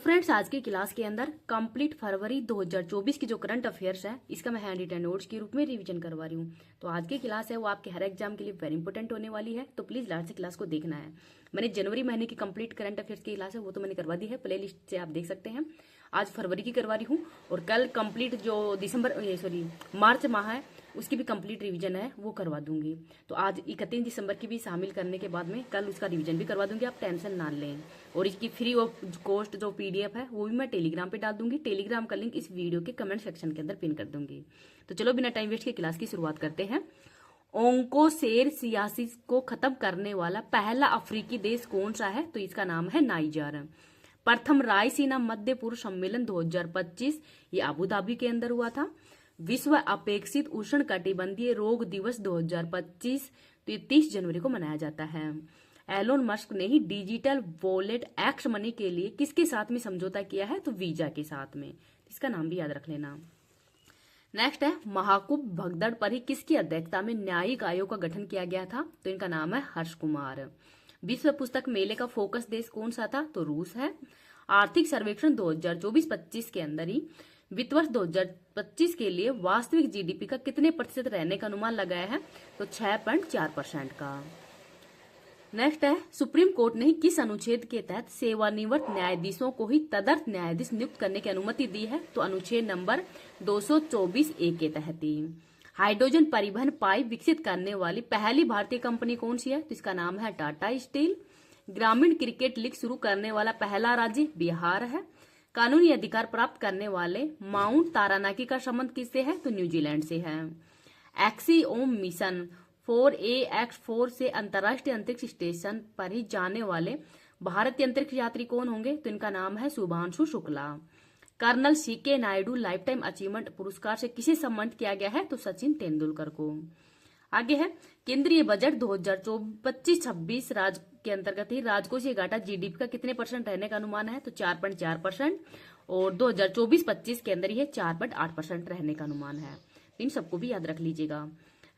Friends, आज की class के अंदर कंप्लीट फरवरी 2024 की जो करंट अफेयर्स है इसका मैं हैंड रिटन नोट्स के रूप में रिवीजन करवा रही हूँ। तो आज की क्लास है वो आपके हर एग्जाम के लिए वेरी इंपॉर्टेंट होने वाली है, तो प्लीज लास्ट से क्लास को देखना है। मैंने जनवरी महीने की कंप्लीट करंट अफेयर्स की क्लास है वो तो मैंने करवा दी है, प्ले लिस्ट से आप देख सकते हैं। आज फरवरी की करवा रही हूँ और कल कंप्लीट जो मार्च माह है उसकी भी कंप्लीट रिवीजन है वो करवा दूंगी। तो आज 31 दिसंबर की भी शामिल करने के बाद में कल उसका रिवीजन भी करवा दूंगी, आप टेंशन ना लें। और इसकी फ्री ऑफ कॉस्ट जो पीडीएफ है वो भी मैं टेलीग्राम पे डाल दूंगी। टेलीग्राम का लिंक इस वीडियो के कमेंट सेक्शन के अंदर पिन कर दूंगी। तो चलो बिना टाइम वेस्ट के क्लास की शुरुआत करते हैं। ओंकोसेरसियासिस को खत्म करने वाला पहला अफ्रीकी देश कौन सा है? तो इसका नाम है नाइजर। प्रथम रायसीना मध्य पूर्व सम्मेलन 2025 ये अबू धाबी के अंदर हुआ था। विश्व अपेक्षित उष्ण कटिबंधीय रोग दिवस 2025 तो ये 30 जनवरी को मनाया जाता है। एलोन मस्क ने ही डिजिटल वॉलेट एक्स मनी के लिए किसके साथ में समझौता किया है? तो वीजा के साथ में। इसका नाम भी याद रख लेना। नेक्स्ट है महाकुंभ भगदड़ पर ही किसकी अध्यक्षता में न्यायिक आयोग का गठन किया गया था? तो इनका नाम है हर्ष कुमार। विश्व पुस्तक मेले का फोकस देश कौन सा था? तो रूस है। आर्थिक सर्वेक्षण 2024-25 के अंदर ही वित्त वर्ष 2025 के लिए वास्तविक जीडीपी का कितने प्रतिशत रहने का अनुमान लगाया है? तो 6.4% का। नेक्स्ट है सुप्रीम कोर्ट ने किस अनुच्छेद के तहत सेवानिवृत्त न्यायाधीशों को ही तदर्थ न्यायाधीश नियुक्त करने की अनुमति दी है? तो अनुच्छेद नंबर 224A के तहत ही। हाइड्रोजन परिवहन पाइप विकसित करने वाली पहली भारतीय कंपनी कौन सी है? तो इसका नाम है टाटा स्टील। ग्रामीण क्रिकेट लीग शुरू करने वाला पहला राज्य बिहार है। कानूनी अधिकार प्राप्त करने वाले माउंट तारानाकी का संबंध किससे है? तो न्यूजीलैंड से है। एक्सियोम मिशन 4AX4 से अंतर्राष्ट्रीय अंतरिक्ष स्टेशन पर ही जाने वाले भारतीय अंतरिक्ष यात्री कौन होंगे? तो इनका नाम है Shubhanshu Shukla. Colonel CK Naidu lifetime achievement पुरस्कार से किसे सम्मानित किया गया है? तो सचिन तेंदुलकर को। आगे है केंद्रीय बजट 2025-26 राज्य के अंतर्गत ही राजकोषीय घाटा जीडीपी का कितने परसेंट रहने का अनुमान है? तो 4.4%। और 2024-25 के अंदर यह 4.8% रहने का अनुमान है। इन सबको भी याद रख लीजिएगा।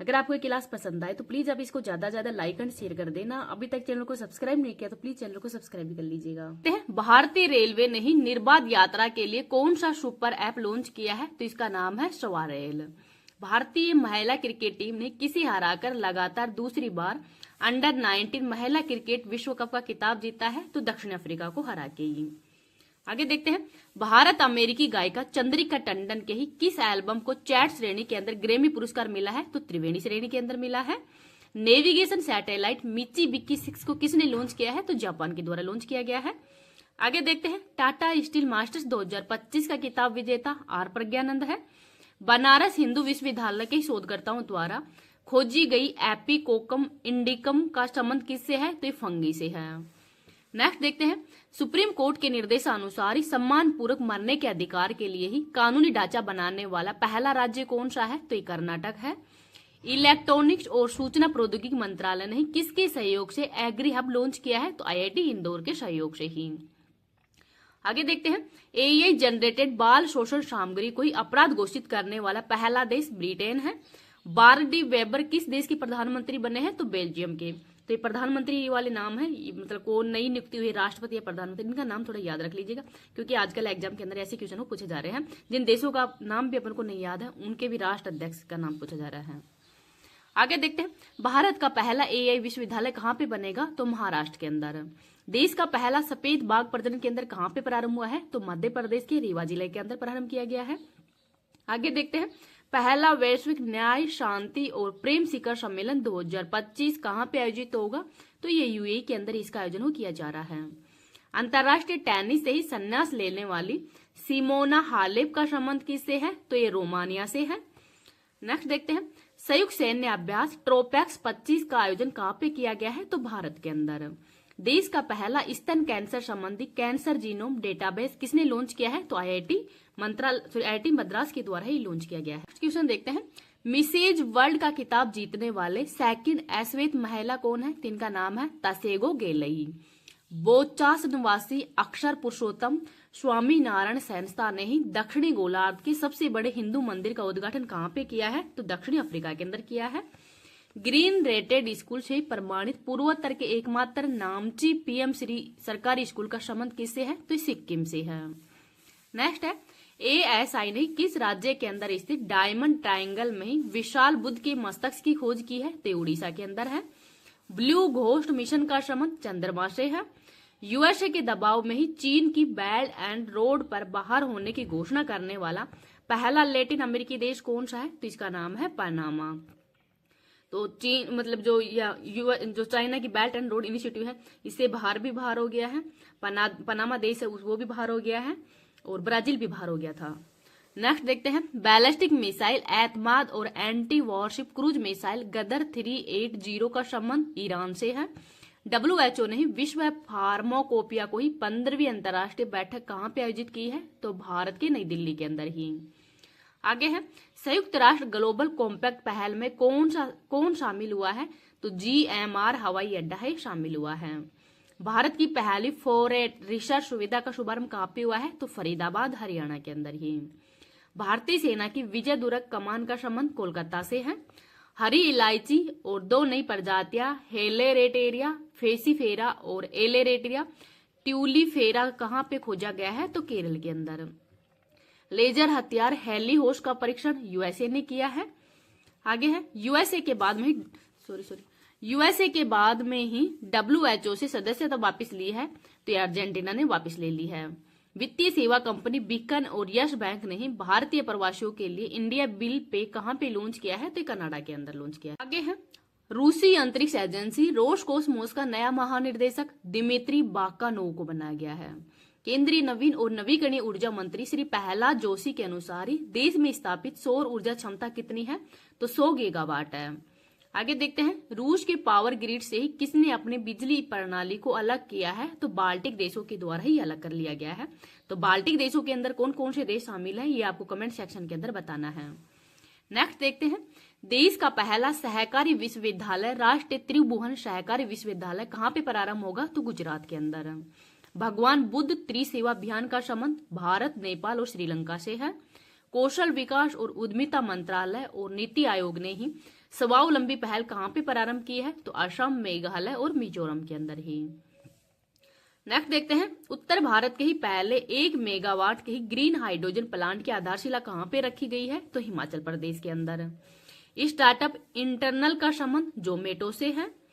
अगर आपको ये क्लास पसंद आए तो प्लीज आप इसको ज्यादा ज्यादा लाइक एंड शेयर कर देना। अभी तक चैनल को सब्सक्राइब नहीं किया तो प्लीज चैनल को सब्सक्राइब भी कर लीजिएगा। भारतीय रेलवे ने ही निर्बाध यात्रा के लिए कौन सा सुपर ऐप लॉन्च किया है? तो इसका नाम है सवारेल। भारतीय महिला क्रिकेट टीम ने किसे हराकर लगातार दूसरी बार अंडर 19 महिला क्रिकेट विश्व कप का खिताब जीता है? तो दक्षिण अफ्रीका को हरा के ही। आगे देखते हैं भारत अमेरिकी गायिका चंद्रिका टंडन के ही किस एल्बम को चैट श्रेणी के अंदर ग्रैमी पुरस्कार मिला है? तो त्रिवेणी श्रेणी के अंदर मिला है। नेविगेशन सैटेलाइट मित्सुबिशी 6 को किसने लॉन्च किया है? तो जापान के द्वारा लॉन्च किया गया है। आगे देखते हैं टाटा स्टील मास्टर्स 2025 का खिताब विजेता आर प्रज्ञानंद है। बनारस हिंदू विश्वविद्यालय के शोधकर्ताओं द्वारा खोजी गई एपिकोकम इंडिकम का संबंध किससे है? तो ये फंगी से है। नेक्स्ट देखते हैं सुप्रीम कोर्ट के निर्देशानुसार ही सम्मान पूर्वक मरने के अधिकार के लिए ही कानूनी ढांचा बनाने वाला पहला राज्य कौन सा है? तो ये कर्नाटक है। इलेक्ट्रॉनिक्स और सूचना प्रौद्योगिकी मंत्रालय ने किसके सहयोग से एग्री हब लॉन्च किया है? तो IIT इंदौर के सहयोग से ही। आगे देखते हैं AI जनरेटेड बाल शोषण सामग्री को ही अपराध घोषित करने वाला पहला देश ब्रिटेन है। बारडी वेबर किस देश के प्रधानमंत्री बने हैं? तो बेल्जियम के। तो ये प्रधानमंत्री वाले नाम है, मतलब कौन नई नियुक्ति हुई राष्ट्रपति या प्रधानमंत्री, इनका नाम थोड़ा याद रख लीजिएगा क्योंकि आजकल एग्जाम के अंदर ऐसे क्वेश्चन को पूछे जा रहे हैं जिन देशों का नाम भी अपन को नहीं याद है उनके भी राष्ट्र अध्यक्ष का नाम पूछा जा रहा है। आगे देखते हैं भारत का पहला AI विश्वविद्यालय कहाँ पे बनेगा? तो महाराष्ट्र के अंदर। देश का पहला सफेद बाघ प्रजनन केंद्र कहाँ पे प्रारंभ हुआ है? तो मध्य प्रदेश के रीवा जिले के अंदर प्रारंभ किया गया है। आगे देखते हैं पहला वैश्विक न्याय शांति और प्रेम शिखर सम्मेलन 2025 कहाँ पे आयोजित होगा? तो ये UAE के अंदर इसका आयोजन किया जा रहा है। अंतर्राष्ट्रीय टेनिस से ही संन्यास लेने वाली सिमोना हालेप का संबंध किससे है? तो ये रोमानिया से है। नेक्स्ट देखते हैं संयुक्त सैन्य अभ्यास ट्रोपैक्स 25 का आयोजन कहाँ पे किया गया है? तो भारत के अंदर। देश का पहला स्तन कैंसर संबंधी कैंसर जीनोम डेटाबेस किसने लॉन्च किया है? तो IIT मद्रास के द्वारा ही लॉन्च किया गया है। क्वेश्चन देखते हैं मिसेज वर्ल्ड का खिताब जीतने वाले सेकंड अश्वेत महिला कौन है? इनका नाम है तसेगो गेलई। बोचास निवासी अक्षर पुरुषोत्तम स्वामी नारायण संस्था ने ही दक्षिणी गोलार्ध के सबसे बड़े हिंदू मंदिर का उद्घाटन कहाँ पे किया है? तो दक्षिणी अफ्रीका के अंदर किया है। ग्रीन रेटेड स्कूल से प्रमाणित पूर्वोत्तर के एकमात्र नामची पीएम श्री सरकारी स्कूल का संबंध किससे है? तो सिक्किम से है। नेक्स्ट है, एएसआई ने किस राज्य के अंदर स्थित डायमंड ट्रायंगल में विशाल बुद्ध के मस्तक की खोज की है? तो उड़ीसा के अंदर है। ब्लू घोस्ट मिशन का संबंध चंद्रमा से है। यूएसए के दबाव में ही चीन की बेल्ट एंड रोड पर बाहर होने की घोषणा करने वाला पहला लैटिन अमेरिकी देश कौन सा है? तो इसका नाम है पनामा। तो चीन मतलब जो चाइना की बेल्ट एंड रोड इनिशिएटिव है, इससे बाहर हो गया है। पनामा देश है वो भी बाहर हो गया है, और ब्राजील भी बाहर हो गया था। नेक्स्ट देखते हैं, बैलिस्टिक मिसाइल एतमाद और एंटी वॉरशिप क्रूज मिसाइल गदर 380 का संबंध ईरान से है। WHO ने विश्व फार्माकोपिया को ही 15वीं अंतर्राष्ट्रीय बैठक कहाँ पे आयोजित की है? तो भारत के नई दिल्ली के अंदर ही। आगे है, संयुक्त राष्ट्र ग्लोबल कॉम्पैक्ट पहल में कौन शामिल हुआ है? तो GMR हवाई अड्डा है शामिल हुआ है। भारत की पहली फॉरेट रिसर्च सुविधा का शुभारंभ कहाँ पे हुआ है? तो फरीदाबाद हरियाणा के अंदर ही। भारतीय सेना की विजय दुर्ग कमान का संबंध कोलकाता से है। हरी इलायची और 2 नई प्रजातियां हेलेरेटेरिया फेसिफेरा और एलेरेटेरिया ट्यूलिफेरा कहाँ पे खोजा गया है? तो केरल के अंदर। लेजर हथियार हेली होश का परीक्षण यूएसए ने किया है। आगे है, यूएसए के बाद में ही WHO से सदस्यता वापस ली है, तो ये अर्जेंटीना ने वापस ले ली है। वित्तीय सेवा कंपनी बीकन और यश बैंक ने ही भारतीय प्रवासियों के लिए इंडिया बिल पे कहाँ पे लॉन्च किया है? तो कनाडा के अंदर लॉन्च किया है। आगे है, रूसी अंतरिक्ष एजेंसी रोसकोसमोस का नया महानिर्देशक दिमित्री बाकानोव को बनाया गया है। केंद्रीय नवीन और नवीकरणीय ऊर्जा मंत्री श्री प्रहलाद जोशी के अनुसार ही देश में स्थापित सौर ऊर्जा क्षमता कितनी है? तो 100 गीगावाट है। आगे देखते हैं, रूस के पावर ग्रिड से ही किसने अपनी बिजली प्रणाली को अलग किया है? तो बाल्टिक देशों के द्वारा ही अलग कर लिया गया है। तो बाल्टिक देशों के अंदर कौन कौन से देश शामिल है, ये आपको कमेंट सेक्शन के अंदर बताना है। नेक्स्ट देखते हैं, देश का पहला सहकारी विश्वविद्यालय राष्ट्रीय त्रिभुवन सहकारी विश्वविद्यालय कहाँ पे प्रारंभ होगा? तो गुजरात के अंदर। भगवान बुद्ध त्रिसेवा अभियान का संबंध भारत, नेपाल और श्रीलंका से है। कौशल विकास और उद्यमिता मंत्रालय और नीति आयोग ने ही स्वावलंबी पहल कहाँ पे प्रारंभ की है? तो असम, मेघालय और मिजोरम के अंदर ही। नेक्स्ट देखते हैं, उत्तर भारत के ही पहले 1 मेगावाट के ही ग्रीन हाइड्रोजन प्लांट की आधारशिला कहाँ पे रखी गई है? तो हिमाचल प्रदेश के अंदर। स्टार्टअप इंटरनल का संबंध जोमेटो से है।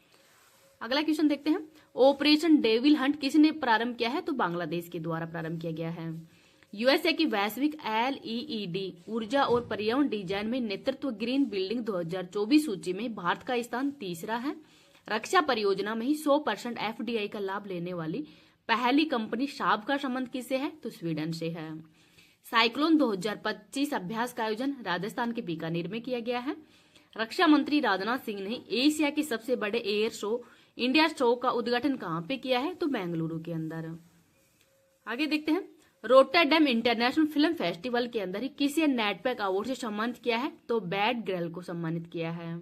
अगला क्वेश्चन देखते हैं, ऑपरेशन डेविल हंट किसने प्रारंभ किया है? तो बांग्लादेश के द्वारा प्रारंभ किया गया है। यूएसए की वैश्विक LED ऊर्जा और पर्यावरण डिजाइन में नेतृत्व ग्रीन बिल्डिंग 2024 सूची में भारत का स्थान तीसरा है। रक्षा परियोजना में ही 100% FDI का लाभ लेने वाली पहली कंपनी साब का संबंध किससे है? तो स्वीडन से है। साइक्लोन 2025 अभ्यास का आयोजन राजस्थान के बीकानेर में किया गया है। रक्षा मंत्री राजनाथ सिंह ने एशिया के सबसे बड़े एयर शो इंडिया शो का उद्घाटन कहाँ पे किया है? तो बेंगलुरु के अंदर। आगे देखते हैं, रोटरडैम इंटरनेशनल फिल्म फेस्टिवल के अंदर ही किसे नेटपैक अवार्ड से सम्मानित किया है? तो बैड गर्ल को सम्मानित किया है।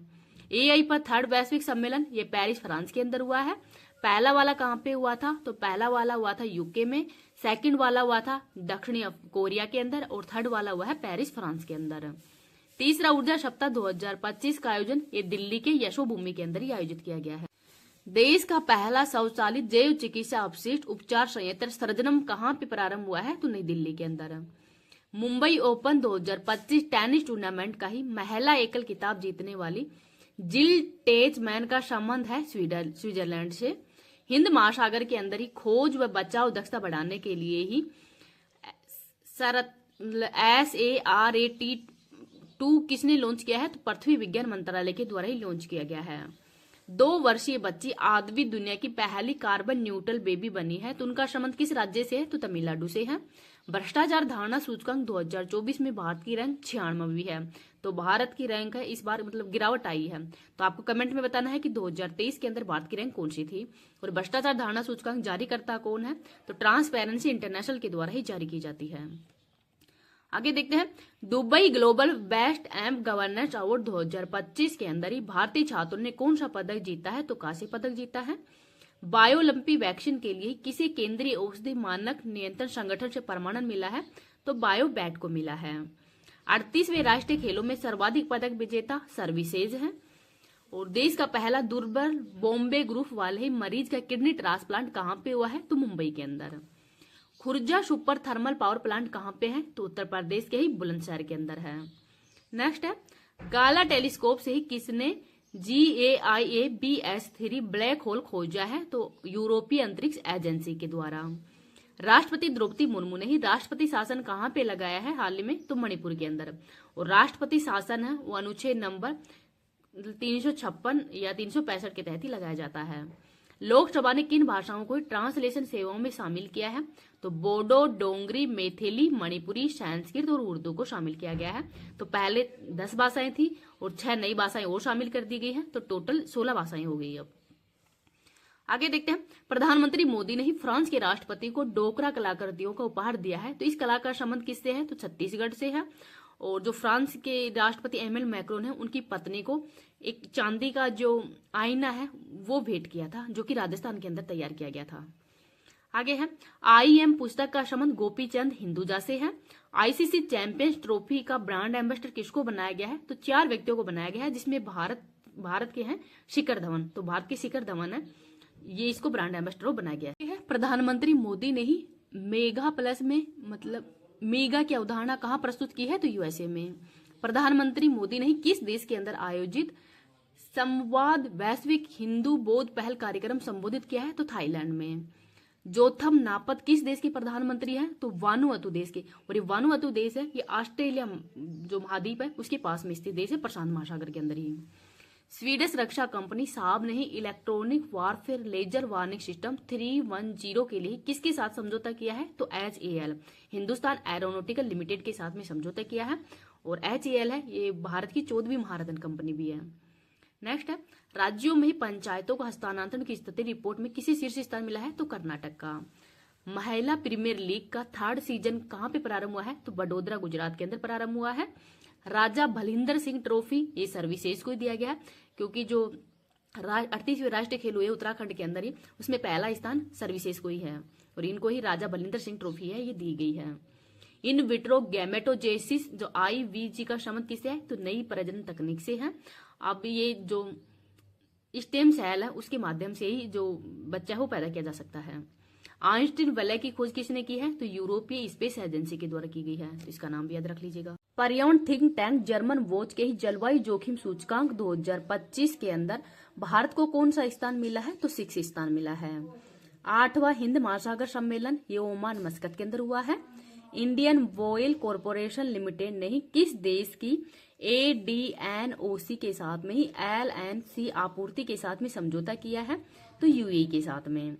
AI पर 3rd वैश्विक सम्मेलन ये पेरिस फ्रांस के अंदर हुआ है। पहला वाला कहाँ पे हुआ था? तो पहला वाला हुआ था यूके में, सेकंड वाला हुआ था दक्षिणी कोरिया के अंदर, और 3rd वाला हुआ है पेरिस फ्रांस के अंदर। तीसरा ऊर्जा सप्ताह 2025 का आयोजन ये दिल्ली के यशोभूमि के अंदर ही आयोजित किया गया है। देश का पहला स्वचालित जैव चिकित्सा अपशिष्ट उपचार संयंत्र सर्जनम कहाँ पे प्रारंभ हुआ है? तो नई दिल्ली के अंदर। मुंबई ओपन 2025 टेनिस टूर्नामेंट का ही महिला एकल खिताब जीतने वाली जिल टेजमैन का संबंध है स्विट्जरलैंड से। हिंद महासागर के अंदर ही खोज व बचाव दक्षता बढ़ाने के लिए ही SARAT2 किसने लॉन्च किया है? तो पृथ्वी विज्ञान मंत्रालय के द्वारा ही लॉन्च किया गया है। 2 वर्षीय बच्ची आदमी दुनिया की पहली कार्बन न्यूट्रल बेबी बनी है, तो उनका संबंध किस राज्य से है? तो तमिलनाडु से है। भ्रष्टाचार धारणा सूचकांक 2024 में भारत की रैंक 96वीं है। तो भारत की रैंक है इस बार मतलब गिरावट आई है। तो आपको कमेंट में बताना है कि 2023 के अंदर भारत की रैंक कौन सी थी। और भ्रष्टाचार धारणा सूचकांक जारी करता कौन है? तो ट्रांसपेरेंसी इंटरनेशनल के द्वारा ही जारी की जाती है। आगे देखते हैं, Dubai global best amp governance award 2025 के अंदर ही भारतीय छात्रों ने कौन सा पदक जीता है? तो कांस्य पदक जीता है। बायोलंपी वैक्सीन के लिए किसे केंद्रीय औषधि मानक नियंत्रण संगठन से प्रमाणन मिला है? तो बायोबैट को मिला है। 38वें राष्ट्रीय खेलों में सर्वाधिक पदक विजेता सर्विसेज है। और देश का पहला दुर्बल बॉम्बे ग्रुप वाले ही मरीज का किडनी ट्रांसप्लांट कहाँ पे हुआ है? तो मुंबई के अंदर। Khurja super thermal power plant कहाँ पे है? तो उत्तर प्रदेश के ही बुलंदशहर के अंदर है। नेक्स्ट है, गाला टेलीस्कोप से ही किसने GAIA-BS3 ब्लैक होल खोजा है? तो यूरोपीय अंतरिक्ष एजेंसी के द्वारा। राष्ट्रपति द्रौपदी मुर्मू ने ही राष्ट्रपति शासन कहाँ पे लगाया है हाल ही में? तो मणिपुर के अंदर। और राष्ट्रपति शासन है वो अनुच्छेद नंबर 356 या 365 के तहत ही लगाया जाता है। लोकसभा ने किन भाषाओं को ट्रांसलेशन सेवाओं में शामिल किया है? तो बोडो, डोंगरी, मैथिली, मणिपुरी, संस्कृत और उर्दू को शामिल किया गया है। तो पहले 10 भाषाएं थी और 6 नई भाषाएं और शामिल कर दी गई है, तो टोटल 16 भाषाएं हो गई। अब आगे देखते हैं, प्रधानमंत्री मोदी ने ही फ्रांस के राष्ट्रपति को डोकरा कलाकृतियों का उपहार दिया है। तो इस कला का संबंध किससे है? तो छत्तीसगढ़ से है। और जो फ्रांस के राष्ट्रपति एमेल मैक्रोन है, उनकी पत्नी को एक चांदी का जो आईना है वो भेंट किया था, जो कि राजस्थान के अंदर तैयार किया गया था। आगे है, IM पुस्तक का संबंध गोपीचंद हिंदुजा से है। ICC चैंपियंस ट्रॉफी का ब्रांड एम्बेसडर किसको बनाया गया है? तो 4 व्यक्तियों को बनाया गया है, जिसमें भारत के हैं शिखर धवन। तो भारत के शिखर धवन है, ये इसको ब्रांड एम्बेसडर बनाया गया है। प्रधानमंत्री मोदी ने ही मेगा प्लस में मतलब मेगा की अवधारणा कहाँ प्रस्तुत की है? तो USA में। प्रधानमंत्री मोदी ने किस देश के अंदर आयोजित संवाद वैश्विक हिंदू बौद्ध पहल कार्यक्रम संबोधित किया है? तो थाईलैंड में। जोथम नापत किस देश के प्रधानमंत्री हैं? तो वानुअतु देश के। और ये वानुअतु देश है, ये ऑस्ट्रेलिया जो महाद्वीप है उसके पास में स्थित देश है, प्रशांत महासागर के अंदर ही। स्वीडिश रक्षा कंपनी साब ने ही electronic warfare laser warning system 310 के लिए किसके साथ समझौता किया है? तो HAL हिंदुस्तान एरोनॉटिकल लिमिटेड के साथ में समझौता किया है। और HAL है ये भारत की 14वीं महारत्न कंपनी भी है। नेक्स्ट है, राज्यों में ही पंचायतों को हस्तांतरण की स्थिति रिपोर्ट में किसी शीर्ष स्थान मिला है? तो कर्नाटक का। महिला प्रीमियर लीग का 3rd सीजन कहाँ पे प्रारंभ हुआ है? तो बड़ोदरा गुजरात के अंदर प्रारंभ हुआ है। राजा भलिंदर सिंह ट्रॉफी ये सर्विसेज को दिया गया है, क्योंकि जो 38वें राष्ट्रीय खेल हुए उत्तराखंड के अंदर ही, उसमें पहला स्थान सर्विसेज को ही है और इनको ही राजा भलिंदर सिंह ट्रॉफी है ये दी गई है। इन विट्रो गैमेटोजेसिस जो IVG का संबंध किससे है? तो नई प्रजनन तकनीक से है। अब ये जो स्टेम सेल है उसके माध्यम से ही जो बच्चा है वो पैदा किया जा सकता है। आइंस्टीन वलय की खोज किसने की है? तो यूरोपीय स्पेस एजेंसी के द्वारा की गई है, तो इसका नाम भी याद रख लीजिएगा। पर्यावरण थिंक टैंक जर्मन वॉच के ही जलवायु जोखिम सूचकांक 2025 के अंदर भारत को कौन सा स्थान मिला है? तो 6 स्थान मिला है। 8वां हिंद महासागर सम्मेलन ये ओमान मस्कत के अंदर हुआ है। इंडियन ऑयल कॉरपोरेशन लिमिटेड ने ही किस देश की ADNOC के साथ में ही LNC आपूर्ति के साथ में समझौता किया है? तो UAE के साथ में।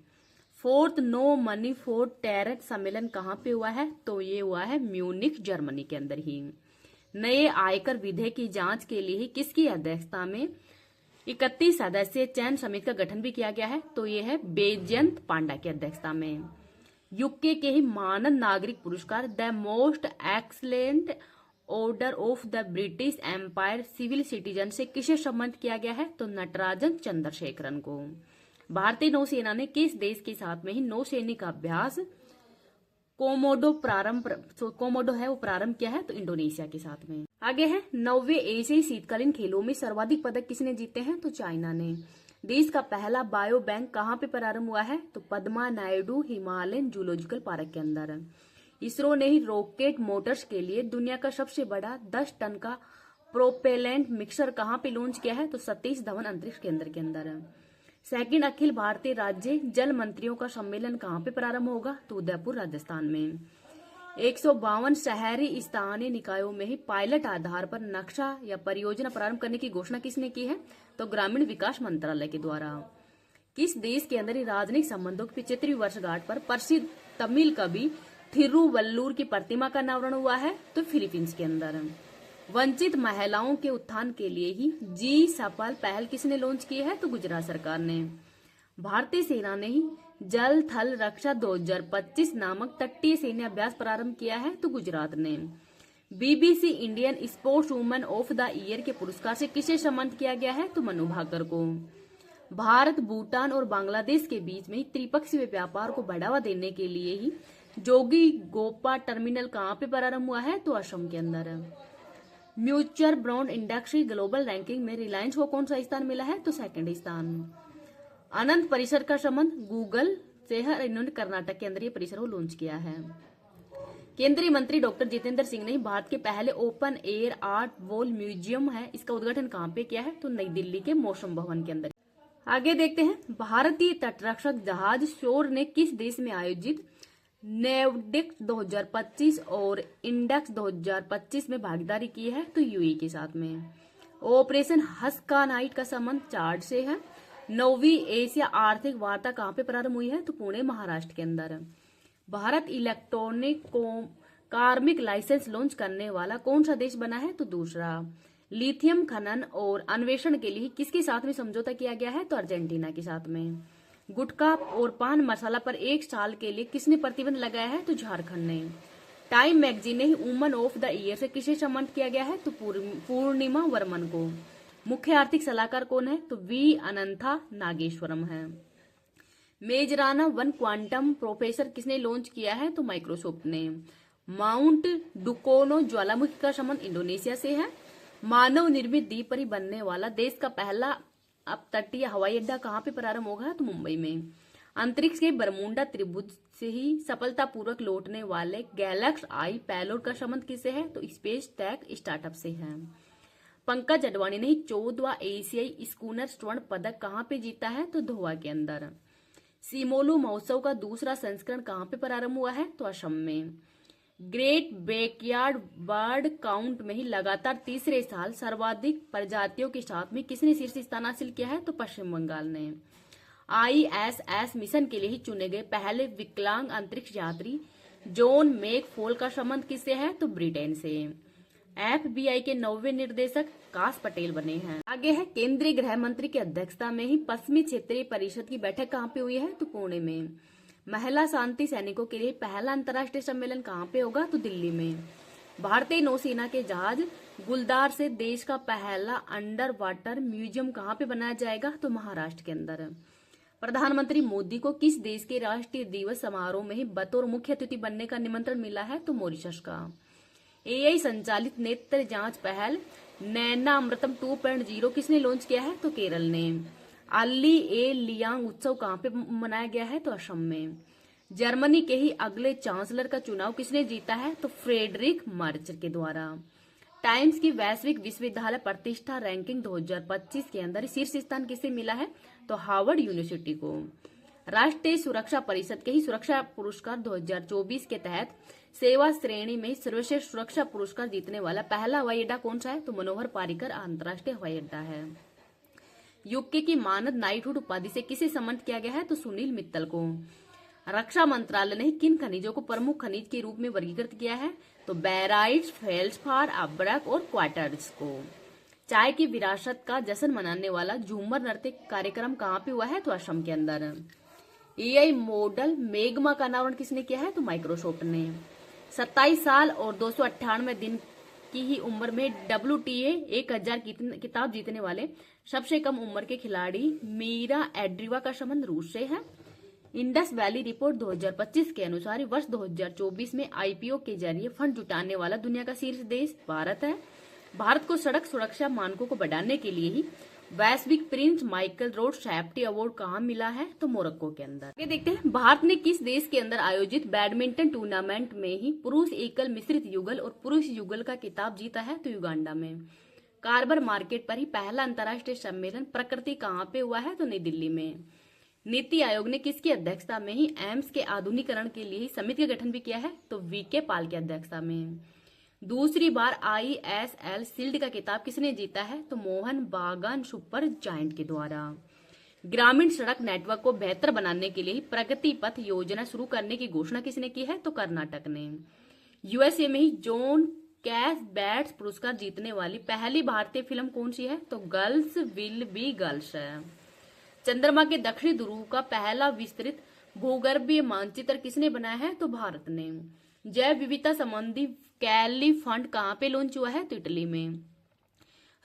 4th no money for terror सम्मेलन कहाँ पे हुआ है? तो ये हुआ है म्यूनिख जर्मनी के अंदर ही। नए आयकर विधेयक की जांच के लिए ही किसकी अध्यक्षता में 31 सदस्यीय चयन समिति का गठन भी किया गया है? तो ये है बैजयंत पांडा की अध्यक्षता में। यूके के ही मानद नागरिक पुरस्कार the most excellent order of the British Empire civil citizen से किसे सम्मानित किया गया है? तो नटराजन चंद्रशेखरन को। भारतीय नौसेना ने किस देश के साथ में ही नौसैनिक अभ्यास कोमोडो है वो प्रारंभ किया है? तो इंडोनेशिया के साथ में। आगे है, 9वें एशियाई शीतकालीन खेलों में सर्वाधिक पदक किसने जीते हैं? तो चाइना ने। देश का पहला बायो बैंक कहाँ पे प्रारंभ हुआ है? तो Padma Naidu Himalayan zoological park के अंदर। इसरो ने ही रॉकेट मोटर्स के लिए दुनिया का सबसे बड़ा 10 टन का प्रोपेलेंट मिक्सर कहाँ पे लॉन्च किया है? तो सतीश धवन अंतरिक्ष केंद्र के अंदर। 2nd अखिल भारतीय राज्य जल मंत्रियों का सम्मेलन कहाँ पे प्रारंभ होगा? तो उदयपुर राजस्थान में। 152 शहरी स्थानीय निकायों में ही पायलट आधार पर नक्शा या परियोजना प्रारंभ करने की घोषणा किसने की है? तो ग्रामीण विकास मंत्रालय के द्वारा। किस देश के अंदर राजनयिक संबंधों की 75वीं वर्षगांठ पर प्रसिद्ध तमिल कवि थिरुवल्लूर की प्रतिमा का अनावरण हुआ है? तो फिलीपींस के अंदर। वंचित महिलाओं के उत्थान के लिए ही जी सफल पहल किसने लॉन्च की है? तो गुजरात सरकार ने। भारतीय सेना ने ही जल थल रक्षा 2025 नामक तटीय सैन्य अभ्यास प्रारंभ किया है? तो गुजरात ने। BBC Indian sports woman of the year के पुरस्कार से किसे सम्मानित किया गया है? तो मनु भाकर को। भारत, भूटान और बांग्लादेश के बीच में त्रिपक्षीय व्यापार को बढ़ावा देने के लिए ही जोगी गोपा टर्मिनल कहाँ पे प्रारंभ हुआ है? तो असम के अंदर। म्यूचुअल ब्रॉन्ड इंडेक्स की ग्लोबल रैंकिंग में रिलायंस को कौन सा स्थान मिला है? तो सेकंड स्थान। अनंत परिसर का संबंध गूगल से है, इन्होंने कर्नाटक के अंदर ये परिसर को लॉन्च किया है। केंद्रीय मंत्री डॉक्टर जितेंद्र सिंह ने भारत के पहले open air art wall museum है, इसका उद्घाटन कहाँ पे किया है? तो नई दिल्ली के मौसम भवन के अंदर। आगे देखते हैं, भारतीय तटरक्षक जहाज शोर ने किस देश में आयोजित नेवडेक्स 2025 और इंडेक्स 2025 में भागीदारी की है? तो यूएई के साथ में। ऑपरेशन हस्का नाइट का संबंध चार्ट से है। 9वीं एशिया आर्थिक वार्ता कहाँ पे प्रारंभ हुई है? तो पुणे महाराष्ट्र के अंदर। भारत इलेक्ट्रॉनिक कार्मिक लाइसेंस लॉन्च करने वाला कौन सा देश बना है? तो दूसरा। लिथियम खनन और अन्वेषण के लिए किसके साथ में समझौता किया गया है? तो अर्जेंटीना के साथ में। गुटखा और पान मसाला पर 1 साल के लिए किसने प्रतिबंध लगाया है? तो झारखंड ने। टाइम मैगजीन ने वुमन ऑफ द ईयर से किसे सम्मानित किया गया है? तो पूर्णिमा वर्मन को। मुख्य आर्थिक सलाहकार कौन है? तो वी अनंथा नागेश्वरम है। मेजराना 1 क्वांटम प्रोसेसर किसने लॉन्च किया है? तो माइक्रोसॉफ्ट ने। माउंट डुकोनो ज्वालामुखी का संबंध इंडोनेशिया से है। मानव निर्मित द्वीप पर ही बनने वाला देश का पहला अपतटीय हवाई अड्डा कहाँ पे प्रारंभ होगा? तो मुंबई में। अंतरिक्ष के बरमूडा त्रिभुज से ही सफलतापूर्वक लौटने वाले गैलेक्स आई पेलोड का संबंध किससे है? तो स्पेस टेक स्टार्टअप से है। पंकज अडवाणी ने 14वां एशियाई स्कूनर स्वर्ण पदक कहाँ पे जीता है? तो धोवा के अंदर। सिमोलू महोत्सव का दूसरा संस्करण कहाँ पे प्रारंभ हुआ है? तो असम में। ग्रेट बैकयार्ड बर्ड काउंट में ही लगातार तीसरे साल सर्वाधिक प्रजातियों के साथ में किसने शीर्ष स्थान हासिल किया है? तो पश्चिम बंगाल ने। ISS मिशन के लिए ही चुने गए पहले विकलांग अंतरिक्ष यात्री जॉन मैकफॉल का संबंध किससे है? तो ब्रिटेन से। FBI के 9वें निर्देशक काश पटेल बने हैं। आगे है, केंद्रीय गृह मंत्री की अध्यक्षता में ही पश्चिमी क्षेत्रीय परिषद की बैठक कहाँ पे हुई है? तो पुणे में। महिला शांति सैनिकों के लिए पहला अंतर्राष्ट्रीय सम्मेलन कहाँ पे होगा? तो दिल्ली में। भारतीय नौसेना के जहाज गुलदार से देश का पहला अंडर वाटर म्यूजियम कहाँ पे बनाया जाएगा? तो महाराष्ट्र के अंदर। प्रधानमंत्री मोदी को किस देश के राष्ट्रीय दिवस समारोह में ही बतौर मुख्य अतिथि बनने का निमंत्रण मिला है? तो मॉरिशस का। AI संचालित नेत्र जांच पहल नैना अमृतम 2.0 किसने लॉन्च किया है? तो केरल ने। अली ए लियांग उत्सव कहाँ पे मनाया गया है? तो असम में। जर्मनी के ही अगले चांसलर का चुनाव किसने जीता है? तो फ्रेडरिक मर्च के द्वारा। टाइम्स की वैश्विक विश्वविद्यालय प्रतिष्ठा रैंकिंग 2025 के अंदर शीर्ष स्थान किसे मिला है? तो हार्वर्ड यूनिवर्सिटी को। राष्ट्रीय सुरक्षा परिषद के ही सुरक्षा पुरस्कार 2024 के तहत सेवा श्रेणी में सर्वश्रेष्ठ सुरक्षा पुरस्कार जीतने वाला पहला हवाई अड्डा कौन सा है? तो मनोहर पारिकर अंतर्राष्ट्रीय हवाई अड्डा है। यूके की मानद नाइटहुड उपाधि से किसे सम्मानित किया गया है? तो सुनील मित्तल को। रक्षा मंत्रालय ने किन खनिजों को प्रमुख खनिज के रूप में वर्गीकृत किया है? तो बैराइट्स, फेल्सपार, अब्रक और क्वार्टर्स को। चाय की विरासत का जश्न मनाने वाला झूमर नृत्य कार्यक्रम कहाँ पे हुआ है? तो असम के अंदर। AI मॉडल मेगमा का अनावरण किसने किया है? तो माइक्रोसॉफ्ट ने। 27 साल और 298 दिन की ही उम्र में WTA 1000 किताब जीतने वाले सबसे कम उम्र के खिलाड़ी मीरा एड्रीवा का संबंध रूस से है। इंडस वैली रिपोर्ट 2025 के अनुसार वर्ष 2024 में IPO के जरिए फंड जुटाने वाला दुनिया का शीर्ष देश भारत है। भारत को सड़क सुरक्षा मानकों को बढ़ाने के लिए ही वैश्विक Prince Michael road safety award कहाँ मिला है? तो मोरक्को के अंदर। ये देखते हैं, भारत ने किस देश के अंदर आयोजित बैडमिंटन टूर्नामेंट में ही पुरुष एकल, मिश्रित युगल और पुरुष युगल का खिताब जीता है? तो युगांडा में। कार्बन मार्केट पर ही पहला अंतर्राष्ट्रीय सम्मेलन प्रकृति कहाँ पे हुआ है? तो नई दिल्ली में। नीति आयोग ने किसकी अध्यक्षता में ही एम्स के आधुनिकीकरण के लिए समिति का गठन भी किया है? तो VK पाल की अध्यक्षता में। दूसरी बार ISL शील्ड का खिताब किसने जीता है? तो मोहन बागान सुपर जायंट के द्वारा। ग्रामीण सड़क नेटवर्क को बेहतर बनाने के लिए प्रगति पथ योजना शुरू करने की घोषणा किसने की है? तो कर्नाटक ने। USA में ही जॉन कैश बैट्स पुरस्कार जीतने वाली पहली भारतीय फिल्म कौन सी है? तो गर्ल्स विल बी गर्ल्स है। चंद्रमा के दक्षिणी ध्रुव का पहला विस्तृत भूगर्भीय मानचित्र किसने बनाया है? तो भारत ने। जैव विविधता संबंधी कैली फंड कहाँ पे लॉन्च हुआ है? तो इटली में।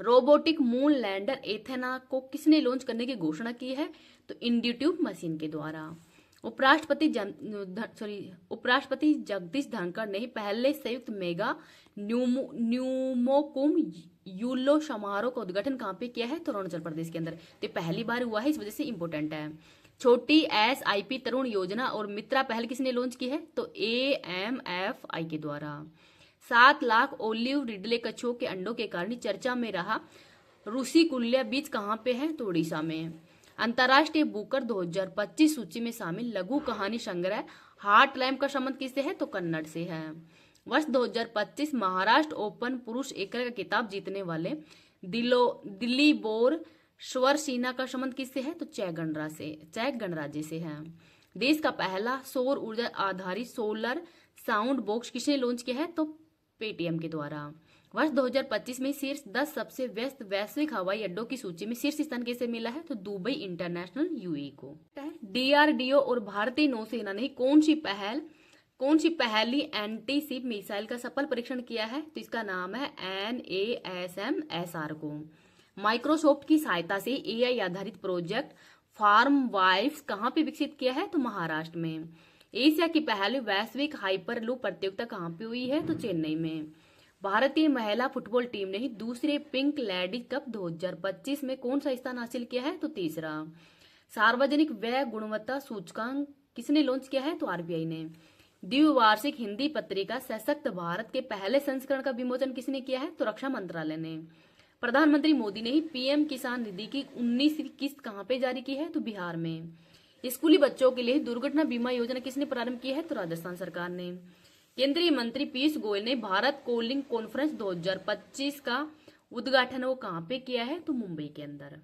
रोबोटिक मून लैंडर एथेना को किसने लॉन्च करने की घोषणा की है? तो इंट्यूटिव मशीन के द्वारा। उपराष्ट्रपति जगदीश धनखड़ ने पहले संयुक्त मेगा न्यूमोकुम यूलो समारोह का उद्घाटन कहाँ पे किया है? तो अरुणाचल प्रदेश के अंदर। तो पहली बार हुआ है, इस वजह से इंपोर्टेंट है। छोटी SIP तरुण योजना और मित्रा पहल किसने लॉन्च की है? तो AMFI के द्वारा। 7 लाख ओलिव रिडले कछुओं के अंडों के कारण चर्चा में रहा ऋषिकुल्या बीच कहाँ पे है? तो उड़ीसा में। अंतर्राष्ट्रीय बुकर 2025 सूची में शामिल लघु कहानी संग्रह हार्ट लैम्प का संबंध किससे है? तो कन्नड़ से है। वर्ष 2025 महाराष्ट्र ओपन पुरुष एकल का खिताब जीतने वाले दिल्ली बोर श्वरसीना का संबंध किससे है? तो चेक गणराज्य से है। देश का पहला सौर ऊर्जा आधारित सोलर साउंड बॉक्स किसने लॉन्च किया है? तो पेटीएम के द्वारा। वर्ष 2025 में शीर्ष 10 सबसे व्यस्त वैश्विक हवाई अड्डों की सूची में शीर्ष स्थान किसे मिला है? तो दुबई इंटरनेशनल UAE को। DRDO और भारतीय नौसेना ने कौन सी पहली एंटी शिप मिसाइल का सफल परीक्षण किया है? तो इसका नाम है NASM-SR को। माइक्रोसॉफ्ट की सहायता से AI आधारित प्रोजेक्ट फार्म वाइफ्स कहाँ पे विकसित किया है? तो महाराष्ट्र में। एशिया की पहली वैश्विक हाइपरलूप प्रतियोगिता कहाँ पे हुई है? तो चेन्नई में। भारतीय महिला फुटबॉल टीम ने दूसरे पिंक लेडीज कप 2025 में कौन सा स्थान हासिल किया है? तो तीसरा। सार्वजनिक व्यय गुणवत्ता सूचकांक किसने लॉन्च किया है? तो RBI ने। द्विवार्षिक हिंदी पत्रिका सशक्त भारत के पहले संस्करण का विमोचन किसने किया है? तो रक्षा मंत्रालय ने। प्रधानमंत्री मोदी ने ही PM किसान निधि की 19वीं किस्त कहाँ पे जारी की है? तो बिहार में। स्कूली बच्चों के लिए दुर्घटना बीमा योजना किसने प्रारंभ की है? तो राजस्थान सरकार ने। केंद्रीय मंत्री पीयूष गोयल ने भारत कोलिंग कॉन्फ्रेंस 2025 का उद्घाटन वो कहाँ पे किया है? तो मुंबई के अंदर।